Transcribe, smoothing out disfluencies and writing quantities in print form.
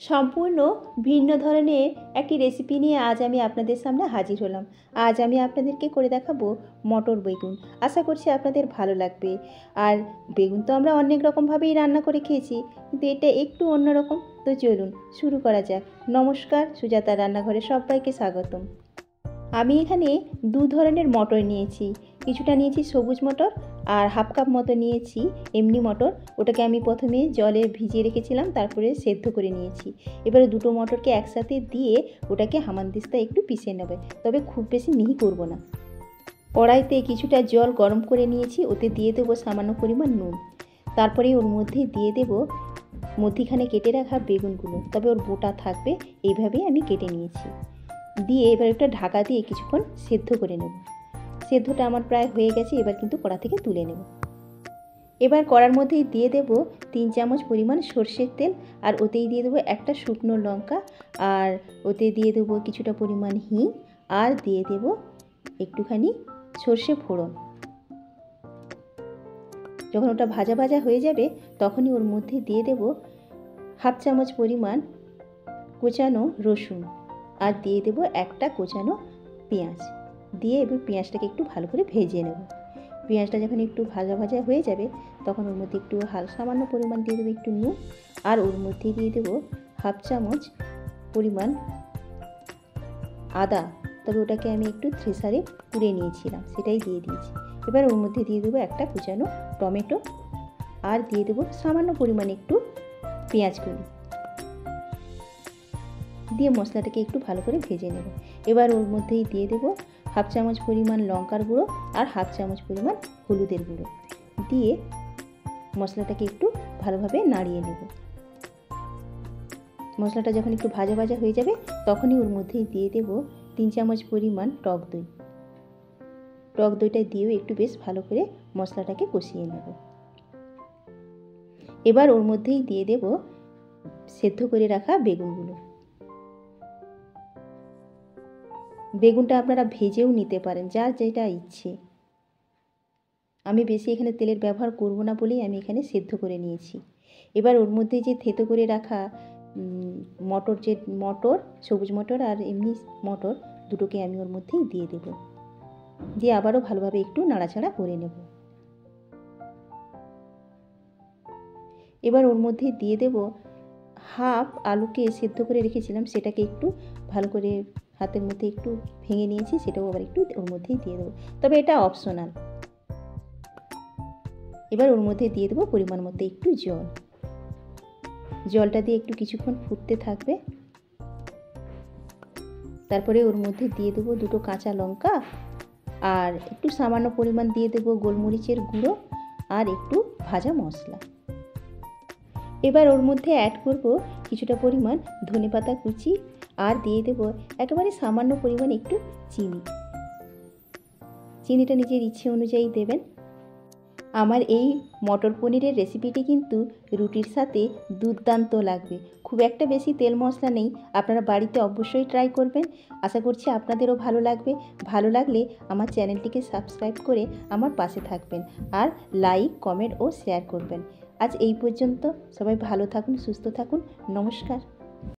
সম্পূর্ণ ভিন্ন ধরনের একটি রেসিপি নিয়ে আজ আমি আপনাদের সামনে হাজির হলাম। আজ আমি আপনাদেরকে করে দেখাবো মটর বেগুন। আশা করছি আপনাদের ভালো লাগবে। আর বেগুন তো আমরা অনেক রকমভাবেই রান্না করে খেয়েছি, কিন্তু এটা একটু অন্যরকম। তো চলুন শুরু করা যাক। নমস্কার, সুজাতা রান্নাঘরে সবাইকে স্বাগতম। আমি এখানে দু ধরনের মটর নিয়েছি। কিছুটা নিয়েছি সবুজ মটর আর হাফ কাপ মতো নিয়েছি এমনি মটর। ওটাকে আমি প্রথমে জলে ভিজিয়ে রেখেছিলাম, তারপরে সেদ্ধ করে নিয়েছি। এবারে দুটো মটরকে একসাথে দিয়ে ওটাকে হামানদিস্তায় একটু পিষে নেবে, তবে খুব বেশি মিহি করব না। কড়াইতে কিছুটা জল গরম করে নিয়েছি, ওতে দিয়ে দেবো সামান্য পরিমাণ নুন। তারপরে ওর মধ্যে দিয়ে দেবো মধ্যিখানে কেটে রাখা বেগুনগুলো, তবে ওর বোটা থাকবে, এইভাবেই আমি কেটে নিয়েছি। দিয়ে এবার একটা ঢাকা দিয়ে কিছুক্ষণ সেদ্ধ করে নেব। সেদ্ধটা আমার প্রায় হয়ে গেছে, এবার কিন্তু কড়া থেকে তুলে নেব। এবার কড়ার মধ্যেই দিয়ে দেব 3 চামচ পরিমাণ সর্ষের তেল, আর ওতেই দিয়ে দেবো একটা শুকনো লঙ্কা, আর ওতে দিয়ে দেবো কিছুটা পরিমাণ হিং, আর দিয়ে দেব একটুখানি সর্ষে ফোড়ন। যখন ওটা ভাজা ভাজা হয়ে যাবে তখনই ওর মধ্যে দিয়ে দেব হাফ চামচ পরিমাণ কোচানো রসুন, আর দিয়ে দেব একটা কোচানো পেঁয়াজ। দিয়ে এবার পেঁয়াজটাকে একটু ভালো করে ভেজে নেব। পেঁয়াজটা যখন একটু ভাজা ভাজা হয়ে যাবে তখন ওর মধ্যে একটু সামান্য পরিমাণ দিয়ে দেবো একটু নুন, আর ওর মধ্যে দিয়ে দেবো হাফ চামচ পরিমাণ আদা, তবে ওটাকে আমি একটু থ্রেসারে পুড়ে নিয়েছিলাম, সেটাই দিয়ে দিয়েছি। এবার ওর মধ্যে দিয়ে দেবো একটা কুচানো টমেটো, আর দিয়ে দেবো সামান্য পরিমাণ একটু পেঁয়াজ কলি, দিয়ে মশলাটাকে একটু ভালো করে ভেজে নেব। এবার ওর মধ্যেই দিয়ে দেবো হাফ চামচ পরিমাণ লঙ্কার গুঁড়ো আর হাফ চামচ পরিমাণ হলুদের গুঁড়ো, দিয়ে মশলাটাকে একটু ভালোভাবে নাড়িয়ে নেব। মশলাটা যখন একটু ভাজা ভাজা হয়ে যাবে তখনই ওর মধ্যেই দিয়ে দেব 3 চামচ পরিমাণ টক দই। টক দইটা দিয়েও একটু বেশ ভালো করে মশলাটাকে কষিয়ে নেব। এবার ওর মধ্যেই দিয়ে দেব সেদ্ধ করে রাখা বেগুনগুলো। বেগুনটা আপনারা ভেজেও নিতে পারেন, যার যেটা ইচ্ছে। আমি বেশি এখানে তেলের ব্যবহার করব না বলেই আমি এখানে সেদ্ধ করে নিয়েছি। এবার ওর মধ্যে যে থেতো করে রাখা মটর সবুজ মটর আর এমনি মটর দুটোকে আমি ওর মধ্যেই দিয়ে দেব, দিয়ে আবারও ভালোভাবে একটু নাড়াচাড়া করে নেব। এবার ওর মধ্যে দিয়ে দেব হাফ আলুকে সেদ্ধ করে রেখেছিলাম, সেটাকে একটু ভালো করে হাতের মধ্যে একটু ভেঙে নিয়েছি, সেটাও আবার একটু ওর মধ্যেই দিয়ে দেবো, তবে এটা অপশনাল। এবার ওর মধ্যে দিয়ে দেবো পরিমাণ মতো একটু জল। জলটা দিয়ে একটু কিছুক্ষণ ফুটতে থাকবে। তারপরে ওর মধ্যে দিয়ে দেবো দুটো কাঁচা লঙ্কা, আর একটু সামান্য পরিমাণ দিয়ে দেবো গোলমরিচের গুঁড়ো, আর একটু ভাজা মশলা। এবার ওর মধ্যে অ্যাড করব কিছুটা পরিমাণ ধনেপাতা কুচি, আর দিয়ে দেবো একেবারে সামান্য পরিমাণ একটু চিনি। চিনিটা নিজের ইচ্ছে অনুযায়ী দেবেন। আমার এই মটর পনিরের রেসিপিটি কিন্তু রুটির সাথে দুর্দান্ত লাগবে। খুব একটা বেশি তেল মশলা নেই, আপনারা বাড়িতে অবশ্যই ট্রাই করবেন। আশা করছি আপনাদেরও ভালো লাগবে। ভালো লাগলে আমার চ্যানেলটিকে সাবস্ক্রাইব করে আমার পাশে থাকবেন, আর লাইক, কমেন্ট ও শেয়ার করবেন। আজ এই পর্যন্ত। সবাই ভালো থাকুন, সুস্থ থাকুন। নমস্কার।